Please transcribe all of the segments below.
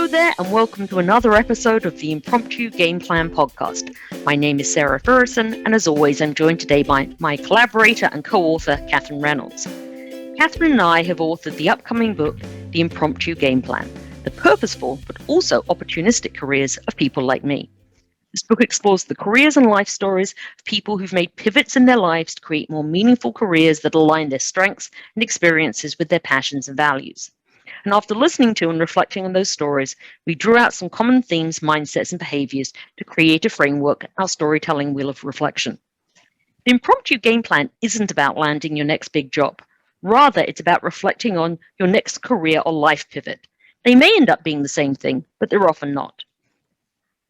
Hello there, and welcome to another episode of the Impromptu Game Plan podcast. My name is Sarah Ferguson, and as always, I'm joined today by my collaborator and co-author, Catherine Reynolds. Catherine and I have authored the upcoming book, The Impromptu Game Plan, the purposeful but also opportunistic careers of people like me. This book explores the careers and life stories of people who've made pivots in their lives to create more meaningful careers that align their strengths and experiences with their passions and values. And after listening to and reflecting on those stories, we drew out some common themes, mindsets, and behaviors to create a framework, our storytelling wheel of reflection. The Impromptu Game Plan isn't about landing your next big job. Rather, it's about reflecting on your next career or life pivot. They may end up being the same thing, but they're often not.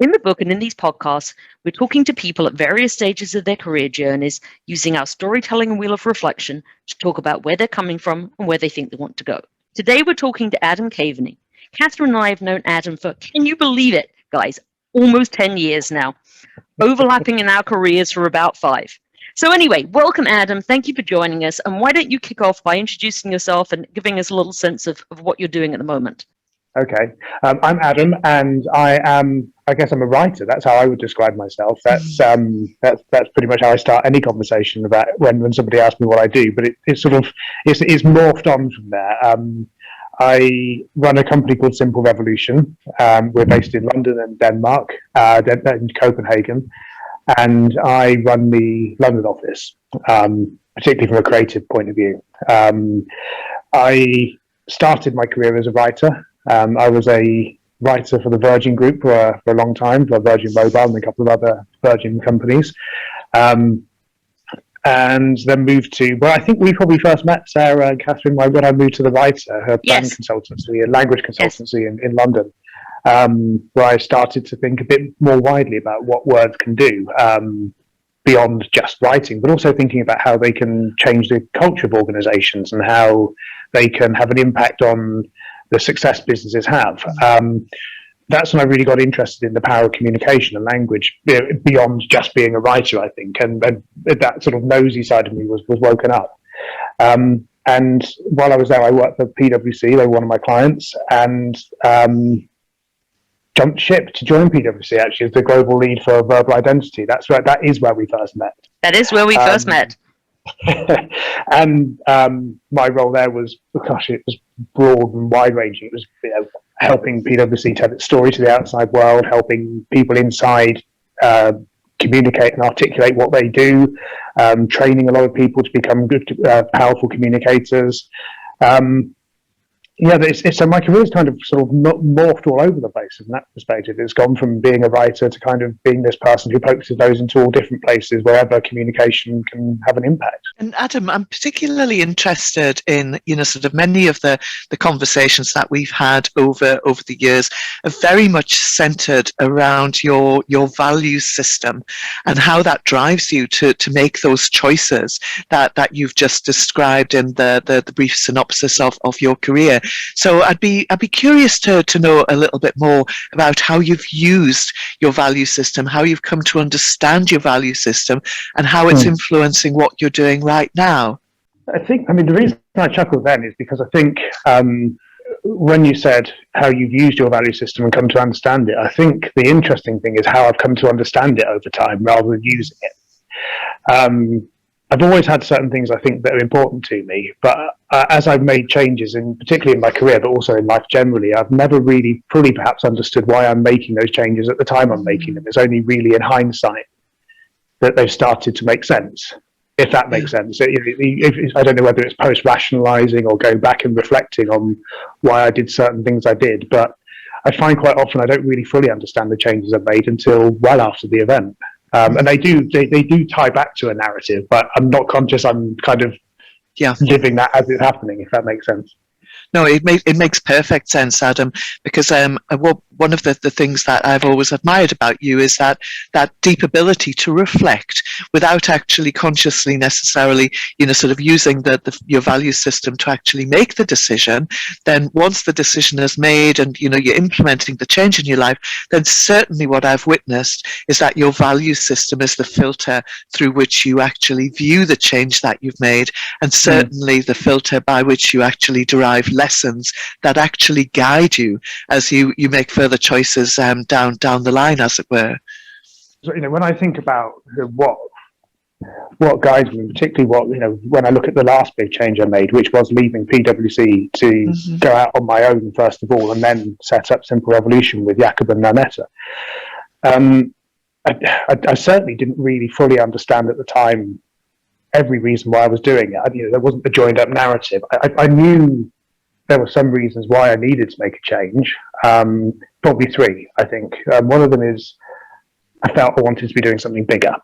In the book and in these podcasts, we're talking to people at various stages of their career journeys using our storytelling wheel of reflection to talk about where they're coming from and where they think they want to go. Today, we're talking to Adam Kaveney. Catherine and I have known Adam for, can you believe it, guys, almost 10 years now, overlapping in our careers for about 5. So anyway, welcome, Adam. Thank you for joining us. And why don't you kick off by introducing yourself and giving us a little sense of what you're doing at the moment? Okay. I'm Adam, and I guess I'm a writer. That's how I would describe myself. That's pretty much how I start any conversation about when somebody asks me what I do. But it's morphed on from there. I run a company called Simple Revolution. We're based in London and Denmark, in Copenhagen, and I run the London office, particularly from a creative point of view. I started my career as a writer. I was a writer for the Virgin Group for a long time, for Virgin Mobile and a couple of other Virgin companies. And then moved to, well, I think we probably first met, Sarah and Catherine, when I moved to the Writer, her brand consultancy and language consultancy in London, where I started to think a bit more widely about what words can do beyond just writing, but also thinking about how they can change the culture of organizations and how they can have an impact on the success businesses have. That's when I really got interested in the power of communication and language beyond just being a writer, I think, and that sort of nosy side of me was woken up. And while I was there, I worked for PwC. They were one of my clients, and jumped ship to join PwC, actually, as the global lead for verbal identity. That is where we first met. That is where we first met. And my role there was, it was broad and wide-ranging. It was helping PwC tell its story to the outside world, helping people inside communicate and articulate what they do, training a lot of people to become good, powerful communicators. So my career's kind of sort of morphed all over the place from that perspective. It's gone from being a writer to kind of being this person who pokes his nose into all different places wherever communication can have an impact. And Adam, I'm particularly interested in, sort of many of the conversations that we've had over the years are very much centered around your value system and how that drives you to make those choices that you've just described in the brief synopsis of your career. So I'd be curious to know a little bit more about how you've used your value system, how you've come to understand your value system, and how it's influencing what you're doing right now. The reason I chuckled then is because I think when you said how you've used your value system and come to understand it, I think the interesting thing is how I've come to understand it over time rather than using it. I've always had certain things I think that are important to me, but as I've made changes, particularly in my career, but also in life generally, I've never really fully perhaps understood why I'm making those changes at the time I'm making them. It's only really in hindsight that they've started to make sense, if that makes sense. I don't know whether it's post-rationalizing or going back and reflecting on why I did certain things I did, but I find quite often I don't really fully understand the changes I've made until well after the event. And they do tie back to a narrative, but I'm not conscious I'm kind of living that as it's happening, if that makes sense. No, it makes perfect sense, Adam, because one of the things that I've always admired about you is that deep ability to reflect without actually consciously necessarily, sort of using your value system to actually make the decision. Then once the decision is made and, you're implementing the change in your life, then certainly what I've witnessed is that your value system is the filter through which you actually view the change that you've made, and certainly the filter by which you actually derive lessons that actually guide you as you make further choices down the line, as it were. So, when I think about what guides me, particularly when I look at the last big change I made, which was leaving PwC to go out on my own first of all, and then set up Simple Revolution with Jakob and Nanetta. I certainly didn't really fully understand at the time every reason why I was doing it. There wasn't a joined up narrative. I knew there were some reasons why I needed to make a change. Probably three, I think. One of them is I felt I wanted to be doing something bigger.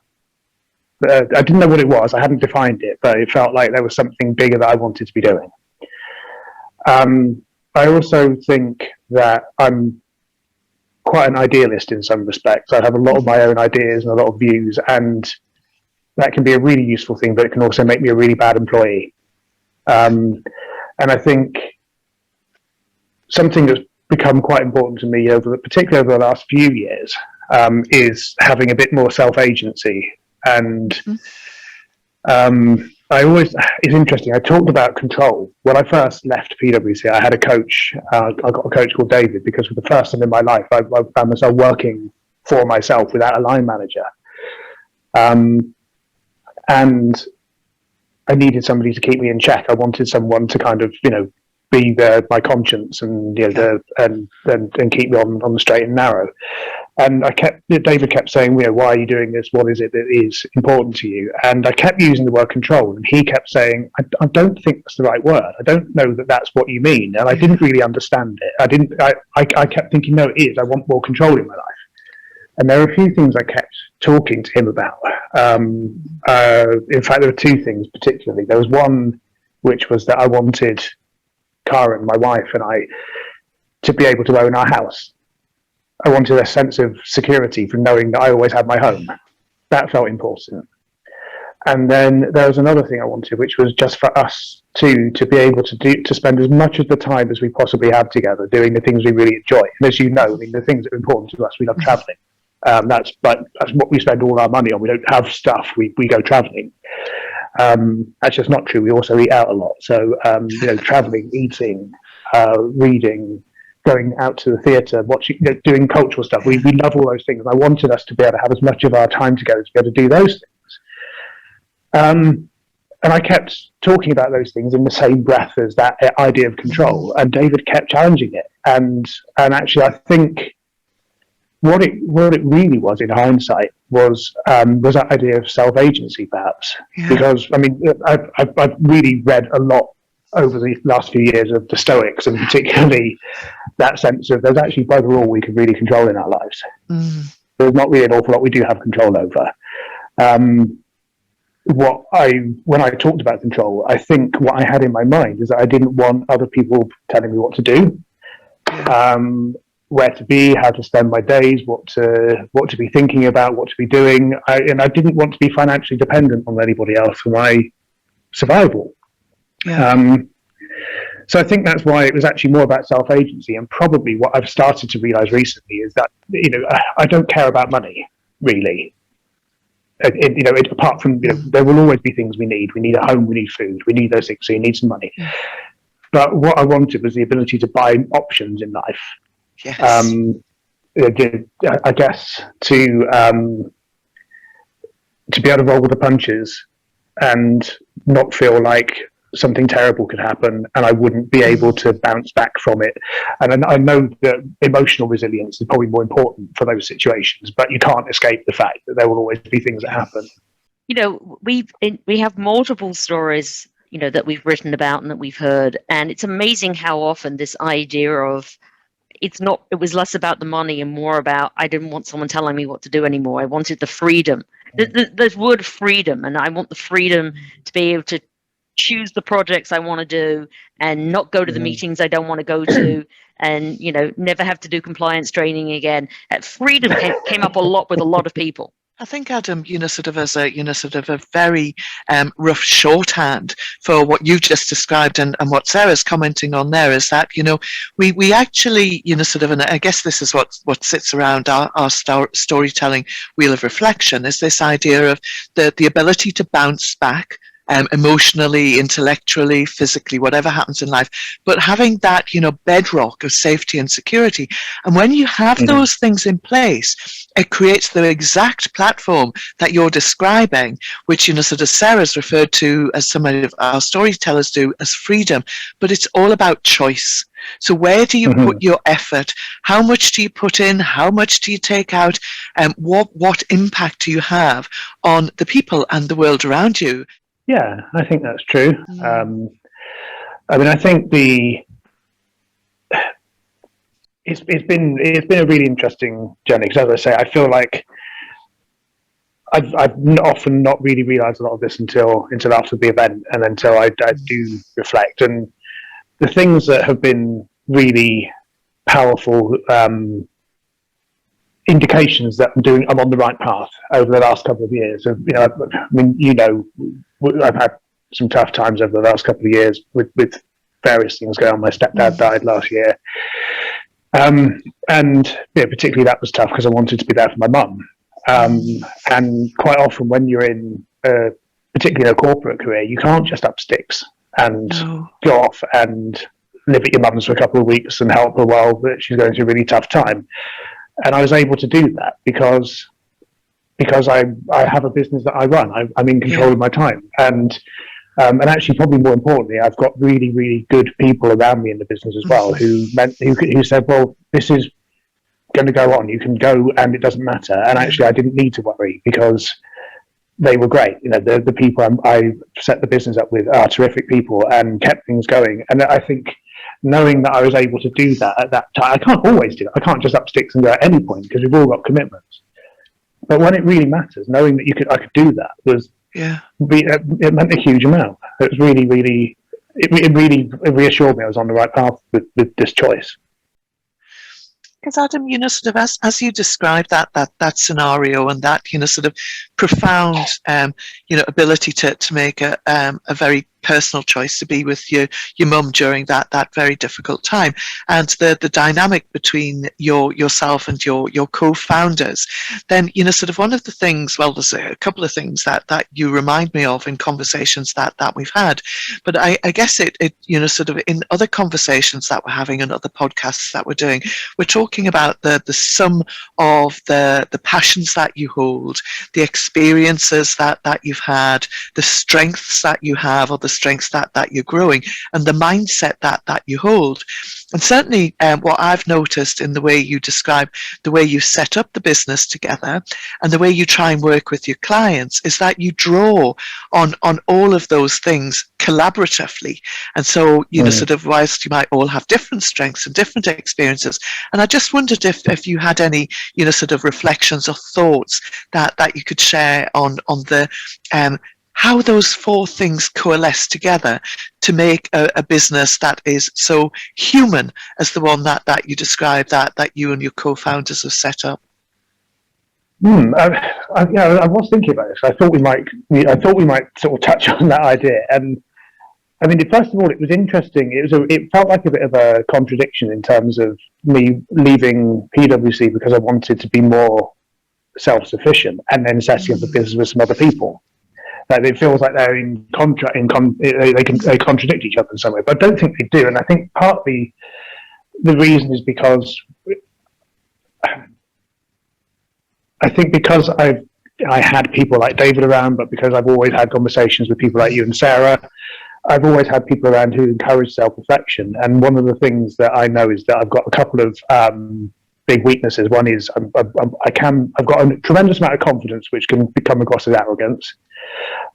I didn't know what it was. I hadn't defined it, but it felt like there was something bigger that I wanted to be doing. I also think that I'm quite an idealist in some respects. I have a lot of my own ideas and a lot of views, and that can be a really useful thing, but it can also make me a really bad employee. And I think something that's become quite important to me, particularly over the last few years, is having a bit more self-agency. And it's interesting, I talked about control. When I first left PwC, I had a coach. I got a coach called David, because for the first time in my life, I found myself working for myself without a line manager. And I needed somebody to keep me in check. I wanted someone to kind of, be my conscience and and keep me on the straight and narrow. And David kept saying, why are you doing this? What is it that is important to you? And I kept using the word control, and he kept saying, I don't think that's the right word. I don't know that that's what you mean. And I didn't really understand it. I kept thinking, no, it is. I want more control in my life. And there are a few things I kept talking to him about. In fact, there were two things particularly. There was one, which was that I wanted Karen, my wife, and I to be able to own our house. I wanted a sense of security from knowing that I always had my home. That felt important. And then there was another thing I wanted, which was just for us to be able to spend as much of the time as we possibly have together doing the things we really enjoy. And as you know, the things that are important to us, we love traveling. That's what we spend all our money on. We don't have stuff. We go traveling. That's just not true. We also eat out a lot. So traveling, eating, reading, going out to the theatre, watching, doing cultural stuff. We love all those things. And I wanted us to be able to have as much of our time together to be able to do those things. And I kept talking about those things in the same breath as that idea of control. And David kept challenging it. And actually, I think what it really was in hindsight was that idea of self-agency, perhaps. Yeah. Because I've really read a lot over the last few years of the Stoics, and particularly that sense of there's actually bugger all we can really control in our lives. There's not really an awful lot we do have control over. When I talked about control, I think what I had in my mind is that I didn't want other people telling me what to do. Where to be, how to spend my days, what to be thinking about, what to be doing. And I didn't want to be financially dependent on anybody else for my survival. Yeah. So I think that's why it was actually more about self-agency. And probably what I've started to realize recently is that, I don't care about money, really. Apart from, there will always be things we need. We need a home, we need food, we need those things, so you need some money. Yeah. But what I wanted was the ability to buy options in life. Yes. I guess to be able to roll with the punches and not feel like something terrible could happen and I wouldn't be able to bounce back from it. And I know that emotional resilience is probably more important for those situations, but you can't escape the fact that there will always be things that happen. We have multiple stories, that we've written about and that we've heard, and it's amazing how often this idea of it was less about the money and more about I didn't want someone telling me what to do anymore. I wanted the freedom. The word freedom, and I want the freedom to be able to choose the projects I want to do and not go to the meetings I don't want to go to, and never have to do compliance training again. Freedom came up a lot with a lot of people. I think, Adam, as a very rough shorthand for what you've just described and what Sarah's commenting on there is that, we actually, and I guess this is what sits around our storytelling wheel of reflection, is this idea of the ability to bounce back emotionally, intellectually, physically, whatever happens in life, but having that, bedrock of safety and security. And when you have those things in place, it creates the exact platform that you're describing, which, sort of Sarah's referred to, as some of our storytellers do, as freedom, but it's all about choice. So where do you put your effort? How much do you put in? How much do you take out? And what impact do you have on the people and the world around you? Yeah, I think that's true. I think it's been a really interesting journey, because, as I say, I feel like I've often not really realised a lot of this until after the event, and until I do reflect. And the things that have been really powerful indications that I'm on the right path over the last couple of years. I've had some tough times over the last couple of years with various things going on. My stepdad died last year, and particularly that was tough because I wanted to be there for my mum. And quite often, when you're in particularly in a corporate career, you can't just up sticks and go off and live at your mum's for a couple of weeks and help her while she's going through a really tough time. And I was able to do that because I have a business that I run. I'm in control of my time, and actually, probably more importantly, I've got really, really good people around me in the business as well who said, "Well, this is going to go on. You can go, and it doesn't matter." And actually, I didn't need to worry because they were great. The people I set the business up with are terrific people and kept things going. And I think knowing that I was able to do that at that time, I can't always do it. I can't just up sticks and go at any point because we've all got commitments. But when it really matters, knowing that I could do that it meant a huge amount. It was really, really, it reassured me I was on the right path with this choice. Because Adam, sort of as you describe that scenario and that sort of profound ability to make a very personal choice to be with your mum during that very difficult time, and the dynamic between yourself and your co-founders, then sort of one of the things, well, there's a couple of things that you remind me of in conversations that we've had, but I guess it sort of in other conversations that we're having and other podcasts that we're doing, we're talking about the sum of the passions that you hold, the experiences that you've had, the strengths that you have, or the strengths that you're growing, and the mindset that you hold. And certainly what I've noticed in the way you describe the way you set up the business together and the way you try and work with your clients is that you draw on all of those things collaboratively. And so, sort of, whilst you might all have different strengths and different experiences, and I just wondered if you had any, sort of reflections or thoughts that you could share on the how those four things coalesce together to make a business that is so human as the one that you described, that you and your co-founders have set up. I was thinking about this. I thought we might sort of touch on that idea. And I mean, first of all, it was interesting. It felt like a bit of a contradiction in terms of me leaving PwC because I wanted to be more self-sufficient, and then setting up a business with some other people. Like, it feels like they're they contradict each other in some way, but I don't think they do. And I think partly the reason is because I had people like David around, but because I've always had conversations with people like you and Sarah, I've always had people around who encourage self-reflection. And one of the things that I know is that I've got a couple of big weaknesses. One is I've got a tremendous amount of confidence, which can come across as arrogance.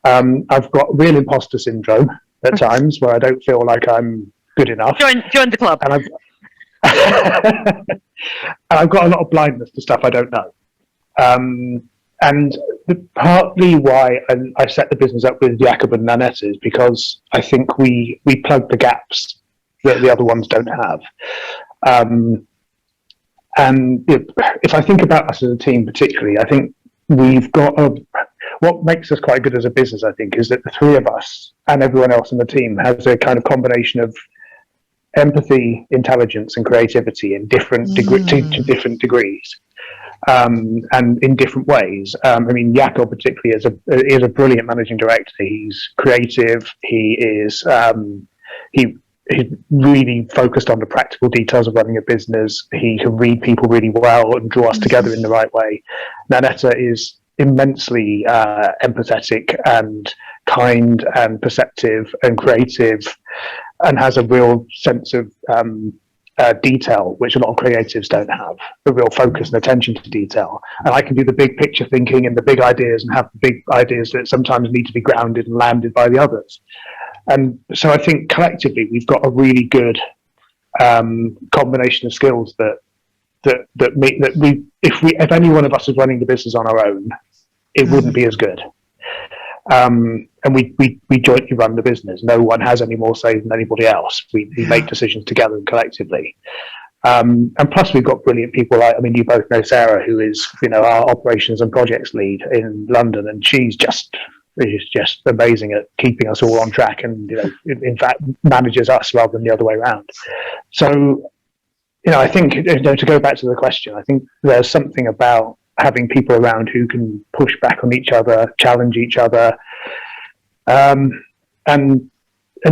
I've got real imposter syndrome at times where I don't feel like I'm good enough. Join the club. And I've got a lot of blindness to stuff I don't know. And partly why I set the business up with Jakob and Nanette is because I think we plug the gaps that the other ones don't have. And if I think about us as a team particularly, I think we've got what makes us quite good as a business, I think, is that the three of us and everyone else in the team has a kind of combination of empathy, intelligence, and creativity in different different degrees. and in different ways. I mean, Jakob particularly is a brilliant managing director. He's creative. He's really focused on the practical details of running a business. He can read people really well and draw us together in the right way. Nanetta is immensely empathetic and kind and perceptive and creative, and has a real sense of detail, which a lot of creatives don't have, the real focus and attention to detail. And I can do the big picture thinking and the big ideas, and have the big ideas that sometimes need to be grounded and landed by the others. And so I think collectively we've got a really good combination of skills if any one of us was running the business on our own, it wouldn't be as good. And we jointly run the business. No one has any more say than anybody else. We make decisions together and collectively. And plus, we've got brilliant people. I mean, you both know Sarah, who is our operations and projects lead in London, and she's just amazing at keeping us all on track, and in fact manages us rather than the other way around. So, I think to go back to the question, I think there's something about having people around who can push back on each other, challenge each other, and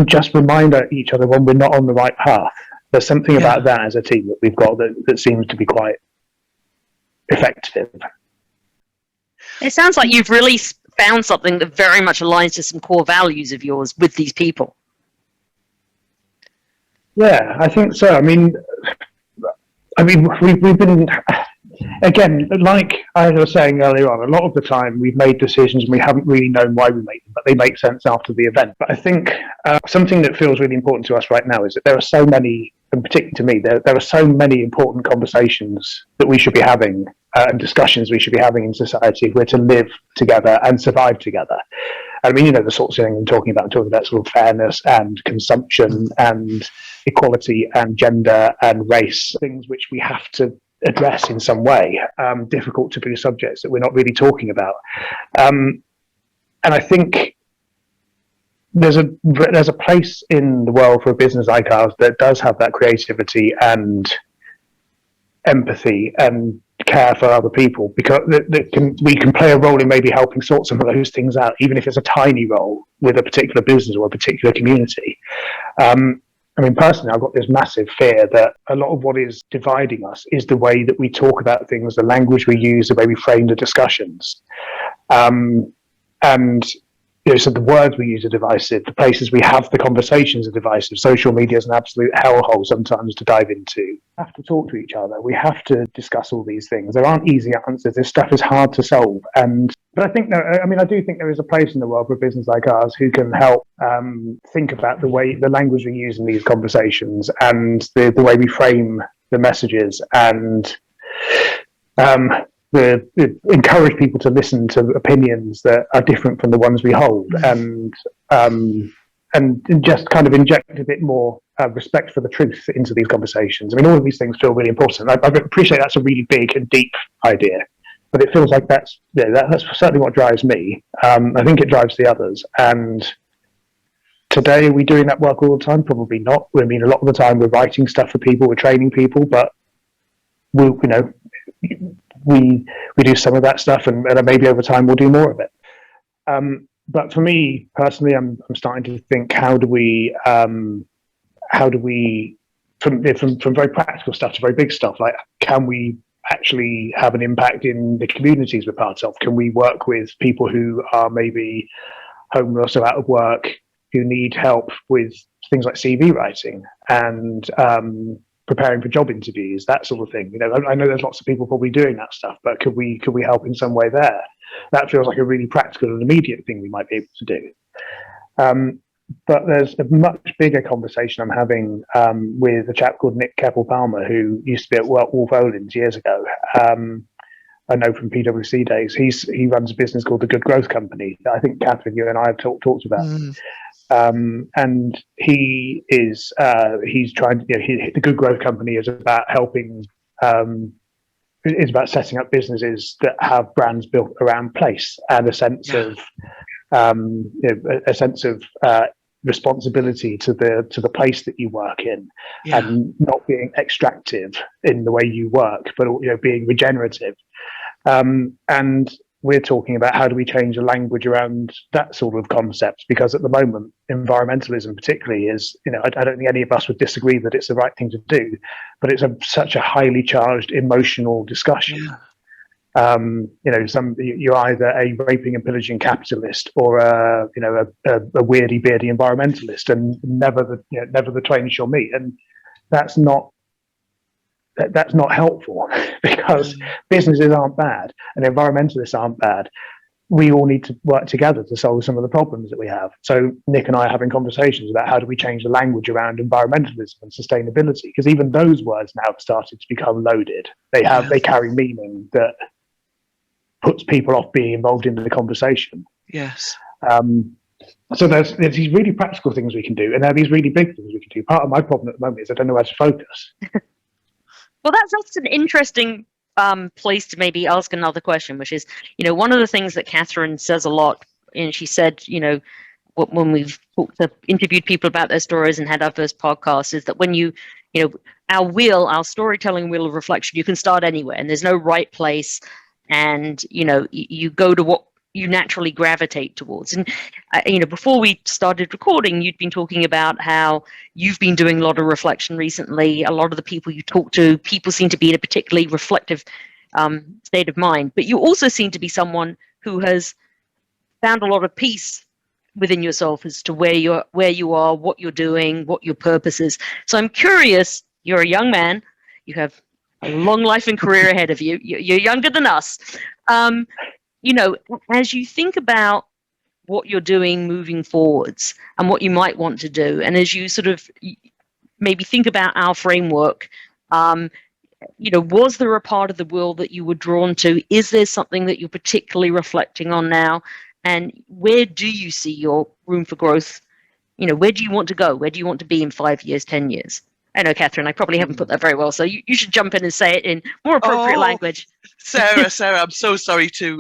just remind each other when we're not on the right path. There's something about that as a team that we've got that seems to be quite effective. It sounds like you've really found something that very much aligns to some core values of yours with these people. Yeah, I think so. I mean, we've been, again, like I was saying earlier on, a lot of the time we've made decisions and we haven't really known why we made them, but they make sense after the event. But I think something that feels really important to us right now is that there are so many, and particularly to me, there are so many important conversations that we should be having and discussions we should be having in society if we're to live together and survive together. I mean, the sorts of things I'm talking about sort of fairness and consumption and equality and gender and race, things which we have to address in some way, difficult to be subjects that we're not really talking about. And I think there's a place in the world for a business like ours that does have that creativity and empathy and care for other people, because we can play a role in maybe helping sort some of those things out, even if it's a tiny role with a particular business or a particular community. I mean, personally, I've got this massive fear that a lot of what is dividing us is the way that we talk about things, the language we use, the way we frame the discussions. And so the words we use are divisive, the places we have the conversations are divisive. Social media is an absolute hellhole sometimes to dive into. We have to talk to each other. We have to discuss all these things. There aren't easy answers. This stuff is hard to solve. But I do think there is a place in the world for a business like ours who can help think about the language we use in these conversations and the way we frame the messages, and encourage people to listen to opinions that are different from the ones we hold, and just kind of inject a bit more respect for the truth into these conversations. I mean, all of these things feel really important. I appreciate that's a really big and deep idea, but it feels like that's certainly what drives me. I think it drives the others. And today, are we doing that work all the time? Probably not. I mean, a lot of the time we're writing stuff for people, we're training people, but we do some of that stuff, and maybe over time we'll do more of it. But for me personally, I'm starting to think, how do we from very practical stuff to very big stuff, like can we actually have an impact in the communities we're part of? Can we work with people who are maybe homeless or out of work, who need help with things like CV writing and preparing for job interviews, that sort of thing? I know there's lots of people probably doing that stuff, but could we help in some way there? That feels like a really practical and immediate thing we might be able to do. But there's a much bigger conversation I'm having with a chap called Nick Keppel-Palmer, who used to be at Wolf Olins years ago. I know from PwC days. He runs a business called the Good Growth Company that I think Catherine, you and I have talked about. And he's trying to, the Good Growth Company is about helping, is about setting up businesses that have brands built around place and a sense of responsibility to the place that you work in, and not being extractive in the way you work, but being regenerative. And we're talking about how do we change the language around that sort of concept, because at the moment, environmentalism particularly is, I don't think any of us would disagree that it's the right thing to do, but it's such a highly charged emotional discussion. You're either a raping and pillaging capitalist or a weirdy beardy environmentalist, and never the twain shall meet. And that's not helpful, because businesses aren't bad and environmentalists aren't bad. We all need to work together to solve some of the problems that we have. So Nick and I are having conversations about how do we change the language around environmentalism and sustainability, because even those words now have started to become loaded. They carry meaning that puts people off being involved in the conversation. Yes. So there's these really practical things we can do, and there are these really big things we can do. Part of my problem at the moment is I don't know where to focus. Well, that's an interesting place to maybe ask another question, which is, one of the things that Catherine says a lot, and she said, when we've interviewed people about their stories and had our first podcast, is that when our storytelling wheel of reflection, you can start anywhere, and there's no right place, and you go to what you naturally gravitate towards. And before we started recording, you'd been talking about how you've been doing a lot of reflection recently. A lot of the people you talk to, people seem to be in a particularly reflective state of mind, but you also seem to be someone who has found a lot of peace within yourself as to where you are, what you're doing, what your purpose is. So I'm curious, you're a young man, you have a long life and career ahead of you. You're younger than us. As you think about what you're doing moving forwards and what you might want to do, and as you sort of maybe think about our framework, was there a part of the world that you were drawn to? Is there something that you're particularly reflecting on now? And where do you see your room for growth? Where do you want to go? Where do you want to be in 5 years, 10 years? I know, Catherine, I probably haven't put that very well, so you should jump in and say it in more appropriate language. Sarah, I'm so sorry to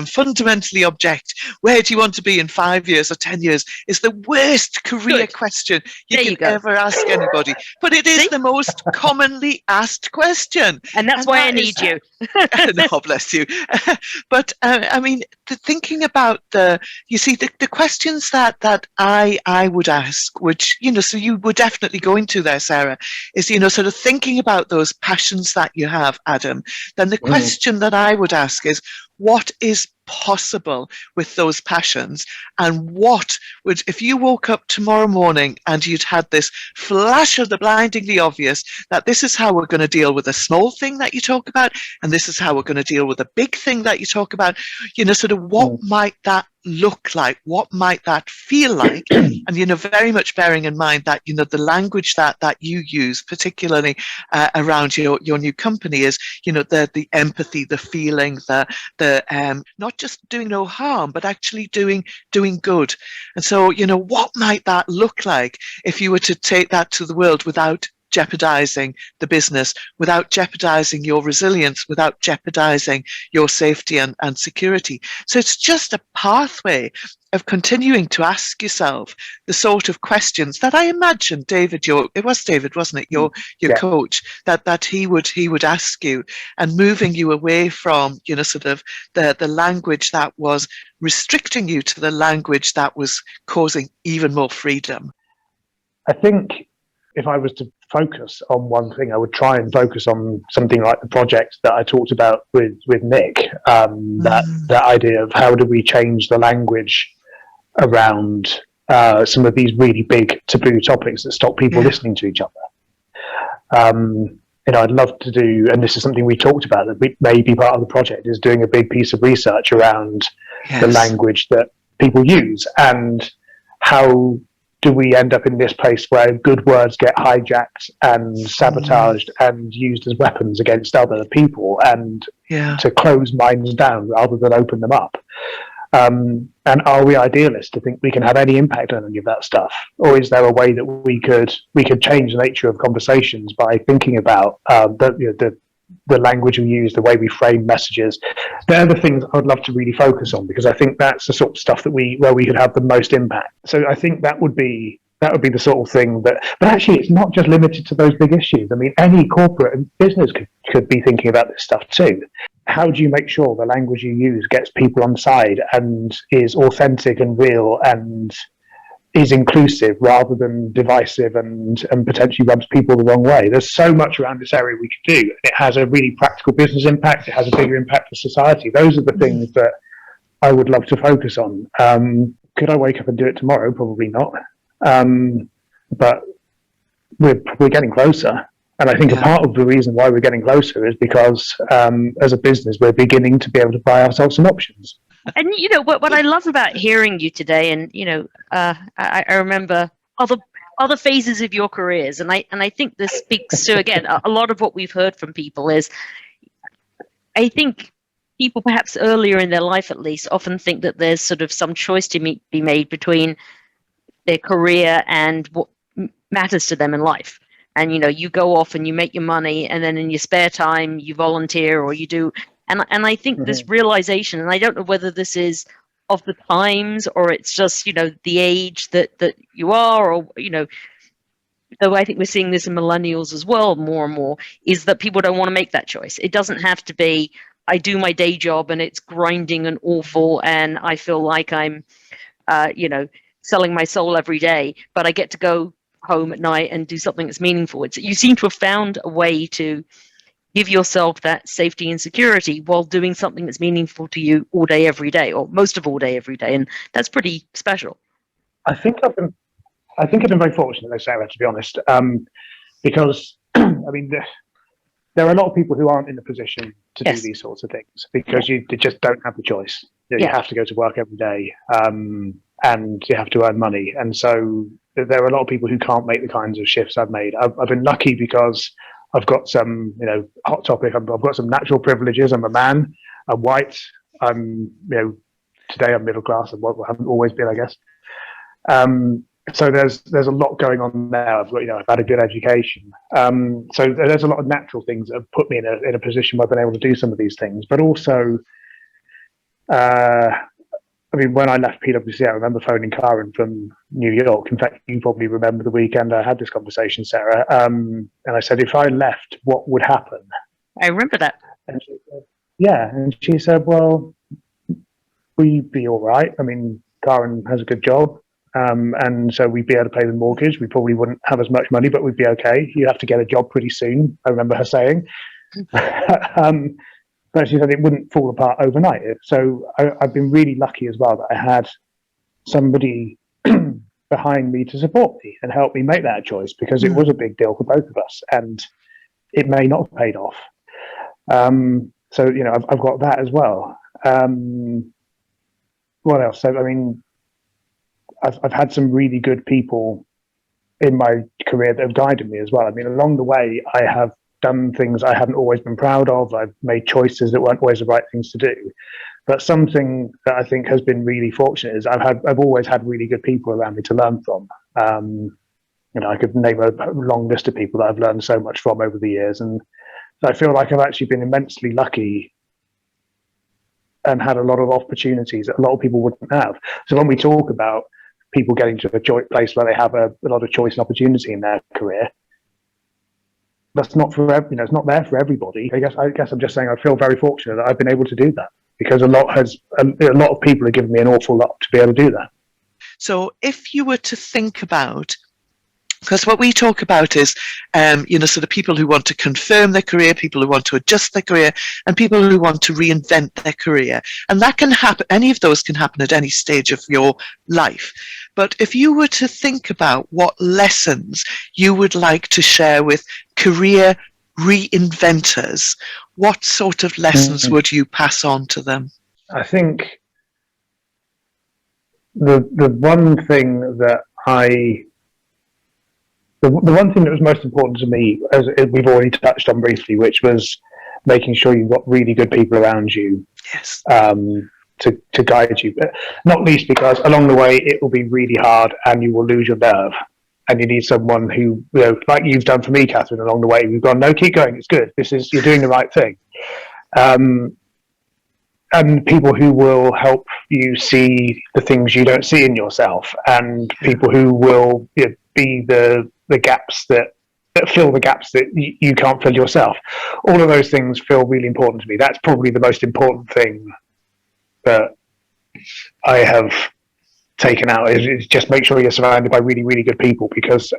fundamentally object. Where do you want to be in 5 years or 10 years is the worst career question you can ever ask anybody. But it is the most commonly asked question. And that's why I need you. No, bless you. But thinking about the questions that I would ask, which, so you were definitely going to there, Sarah, is, sort of thinking about those passions that you have, Adam, then the question that I would ask is, what is possible with those passions? And what would, if you woke up tomorrow morning and you'd had this flash of the blindingly obvious that this is how we're going to deal with a small thing that you talk about, and this is how we're going to deal with a big thing that you talk about, sort of what might that look like? What might that feel like? And, very much bearing in mind that, the language that you use, particularly around your new company, is, the empathy, the feeling, the not just doing no harm, but actually doing good. And so, what might that look like if you were to take that to the world without jeopardizing the business, without jeopardizing your resilience, without jeopardizing your safety and security? So it's just a pathway of continuing to ask yourself the sort of questions that I imagine David, it was David, wasn't it, your coach, that he would ask you, and moving you away from, sort of the language that was restricting you to the language that was causing even more freedom. I think if I was to focus on one thing, I would try and focus on something like the project that I talked about with Nick, that idea of how do we change the language around some of these really big taboo topics that stop people listening to each other. I'd love to do, and this is something we talked about, that may be part of the project, is doing a big piece of research around the language that people use, and how do we end up in this place where good words get hijacked and sabotaged and used as weapons against other people, and to close minds down rather than open them up? And are we idealists to think we can have any impact on any of that stuff? Or is there a way that we could change the nature of conversations by thinking about the the language we use, the way we frame messages. They're the things I'd love to really focus on, because I think that's the sort of stuff that where we could have the most impact. So I think that would be the sort of thing but actually it's not just limited to those big issues. I mean, any corporate and business could be thinking about this stuff too. How do you make sure the language you use gets people on side and is authentic and real and is inclusive rather than divisive and potentially rubs people the wrong way? There's so much around this area we could do. It has a really practical business impact. It has a bigger impact for society. Those are the things that I would love to focus on. Could I wake up and do it tomorrow? Probably not. But we're getting closer. And I think a part of the reason why we're getting closer is because as a business, we're beginning to be able to buy ourselves some options. And what I love about hearing you today, and I remember other phases of your careers, and I think this speaks to, again, a lot of what we've heard from people is, I think people perhaps earlier in their life at least often think that there's sort of some choice to be made between their career and what matters to them in life. And you go off and you make your money, and then in your spare time you volunteer or you do. And I think this realization, and I don't know whether this is of the times or it's just the age that you are, or though I think we're seeing this in millennials as well more and more, is that people don't want to make that choice. It doesn't have to be, I do my day job and it's grinding and awful and I feel like I'm selling my soul every day, but I get to go home at night and do something that's meaningful. You seem to have found a way to give yourself that safety and security while doing something that's meaningful to you all day, every day, or most of all day, every day. And that's pretty special. I think I've been very fortunate, Sarah, to be honest, because I mean, there are a lot of people who aren't in a position to do these sorts of things because you just don't have the choice. You have to go to work every day, and you have to earn money. And so there are a lot of people who can't make the kinds of shifts I've made. I've been lucky because I've got some, hot topic. I've got some natural privileges. I'm a man. I'm white. I'm, today I'm middle class. I haven't always been, I guess. So there's a lot going on now. I've had a good education. So there's a lot of natural things that have put me in a position where I've been able to do some of these things. But also, when I left PwC, I remember phoning Karen from New York. In fact, you probably remember the weekend I had this conversation, Sarah. And I said, if I left, what would happen? I remember that. And she said, and she said, well, we'd be all right. I mean, Karen has a good job. And so we'd be able to pay the mortgage. We probably wouldn't have as much money, but we'd be okay. You have to get a job pretty soon, I remember her saying. But she said it wouldn't fall apart overnight. So I've been really lucky as well that I had somebody behind me to support me and help me make that choice, because it was a big deal for both of us and it may not have paid off. So, I've got that as well. What else? So, I mean, I've had some really good people in my career that have guided me as well. I mean, along the way, I have done things I hadn't always been proud of. I've made choices that weren't always the right things to do. But something that I think has been really fortunate is I've always had really good people around me to learn from. I could name a long list of people that I've learned so much from over the years. And I feel like I've actually been immensely lucky and had a lot of opportunities that a lot of people wouldn't have. So when we talk about people getting to a place where they have a lot of choice and opportunity in their career, that's not for it's not there for everybody. I guess I'm just saying I feel very fortunate that I've been able to do that, because a lot of people have given me an awful lot to be able to do that. So if you were to think about, because what we talk about is, sort of people who want to confirm their career, people who want to adjust their career, and people who want to reinvent their career. And that can happen, any of those can happen at any stage of your life. But if you were to think about what lessons you would like to share with career reinventors, what sort of lessons would you pass on to them? I think the one thing that the one thing that was most important to me, as we've already touched on briefly, which was making sure you've got really good people around you. Yes. To guide you, but not least because along the way it will be really hard and you will lose your nerve. and you need someone who, like you've done for me, Catherine, along the way, we've gone, no, keep going, it's good. You're doing the right thing. And people who will help you see the things you don't see in yourself, and people who will be the gaps that fill the gaps that you can't fill yourself. All of those things feel really important to me. That's probably the most important thing that I have taken out, is just make sure you're surrounded by really, really good people, because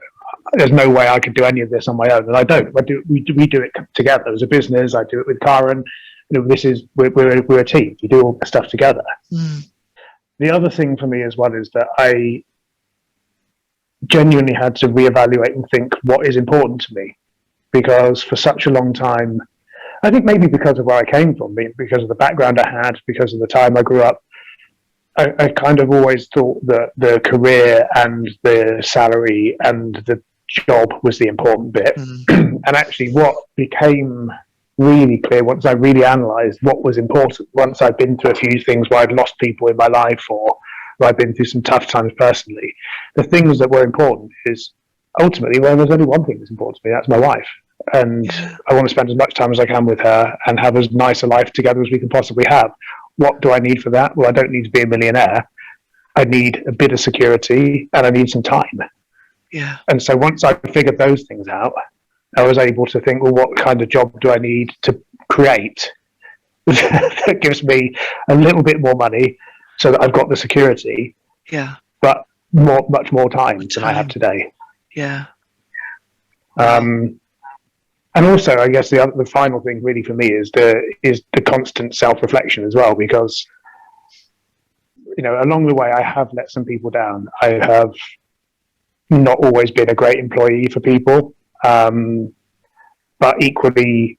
there's no way I could do any of this on my own, and I don't. We do it together as a business. I do it with Karen. We're a team. We do all the stuff together. The other thing for me as well is that I genuinely had to reevaluate and think what is important to me, because for such a long time, I think maybe because of where I came from, because of the background I had, because of the time I grew up, I kind of always thought that the career and the salary and the job was the important bit. And actually what became really clear once I really analysed what was important, once I'd been through a few things where I'd lost people in my life, or I'd been through some tough times personally, the things that were important is ultimately, well, there's only one thing that's important to me, that's my wife. And I want to spend as much time as I can with her and have as nice a life together as we can possibly have. What do I need for that? Well, I don't need to be a millionaire. I need a bit of security and I need some time. Yeah. And so once I figured those things out, I was able to think, well, what kind of job do I need to create that gives me a little bit more money so that I've got the security, but much more time than I have today. Yeah. And also, I guess the final thing really for me is the constant self-reflection as well, because along the way I have let some people down. I have not always been a great employee for people. But equally,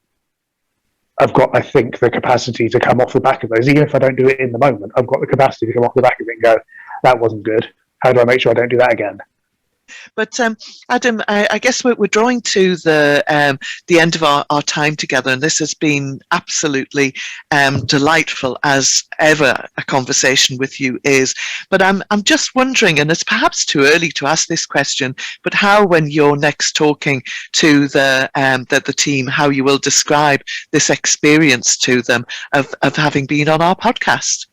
I've got, I think, the capacity to come off the back of those. Even if I don't do it in the moment, I've got the capacity to come off the back of it and go, that wasn't good. How do I make sure I don't do that again? But Adam, I guess we're drawing to the end of our time together, and this has been absolutely delightful as ever a conversation with you is. But I'm just wondering, and it's perhaps too early to ask this question, but how, when you're next talking to the team, how you will describe this experience to them of having been on our podcast?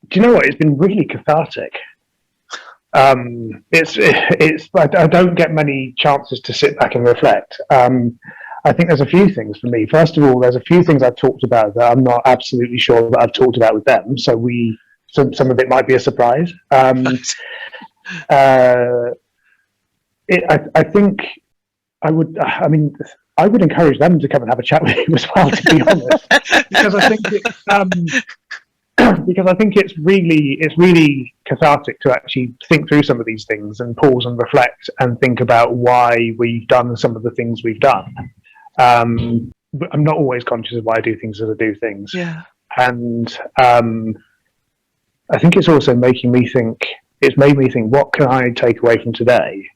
Do you know what? It's been really cathartic. I don't get many chances to sit back and reflect. I think there's a few things for me. First of all, there's a few things I've talked about that I'm not absolutely sure that I've talked about with them. So some of it might be a surprise. I think I would encourage them to come and have a chat with you as well, to be honest, because I think it's really cathartic to actually think through some of these things and pause and reflect and think about why we've done some of the things we've done. But I'm not always conscious of why I do things as I do things. Yeah. And I think it's also made me think, what can I take away from today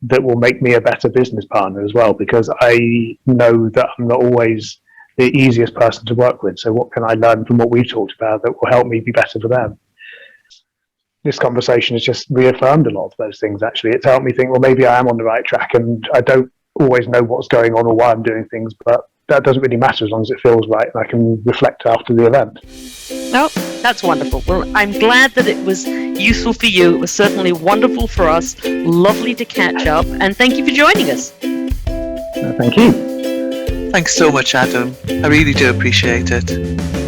that will make me a better business partner as well? Because I know that I'm not always the easiest person to work with. So what can I learn from what we've talked about that will help me be better for them? This conversation has just reaffirmed a lot of those things, actually. It's helped me think, well, maybe I am on the right track and I don't always know what's going on or why I'm doing things, but that doesn't really matter as long as it feels right and I can reflect after the event. Oh, that's wonderful. Well, I'm glad that it was useful for you. It was certainly wonderful for us. Lovely to catch up, and thank you for joining us. Thank you. Thanks so much, Adam. I really do appreciate it.